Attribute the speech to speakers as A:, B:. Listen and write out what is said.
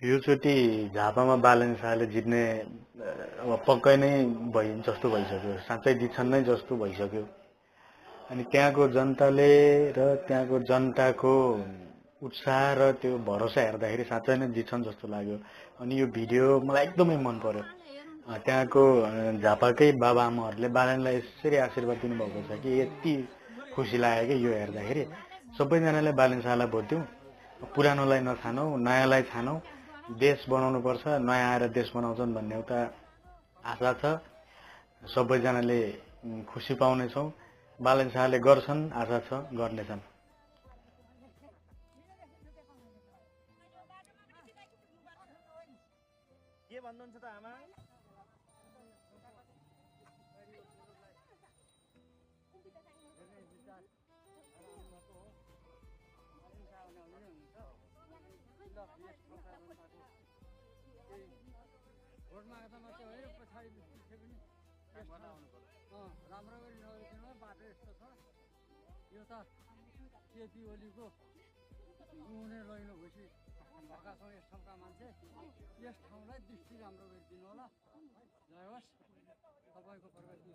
A: योचोटि झापामा बालन शाहले जित्ने अब पक्कै नै जस्तो भइसक्यो। साँच्चै जित्छन् नै जस्तो भइसक्यो। अनि त्यहाँको जनताले र त्यहाँको जनताको उत्साह र त्यो भरोसा हेर्दाखेरि साँच्चै नै जित्छन् जस्तो लाग्यो। अनि यो भिडियो मलाई एकदमै मन पर्यो। त्यहाँको झापाकै बाबाआमाहरूले बालनलाई यसरी आशीर्वाद दिनुभएको छ कि यति खुसी लाग्यो कि यो हेर्दाखेरि। सबैजनाले बालन शाहलाई भोट दिउँ, पुरानोलाई नछानौँ, नयाँलाई छानौँ, देश बनाउनुपर्छ, नयाँ आएर देश बनाउँछन् भन्ने एउटा आशा छ। सबैजनाले खुसी पाउनेछौँ। बालन शाहले गर्छन्, आशा छ गर्नेछन्।
B: के भन्नुहुन्छ त आमा? भोट माग्दा मात्रै होइन, पछाडि पछि पनि राम्रो गरी नगरिदिनु बाटो यस्तो छ। यो त केपी ओलीको गुहुने लैनो भएपछि भएका छौँ यस ठाउँका मान्छे। यस ठाउँलाई दृष्टि राम्रो गरिदिनु होला। जय होस्, तपाईँको प्रगति।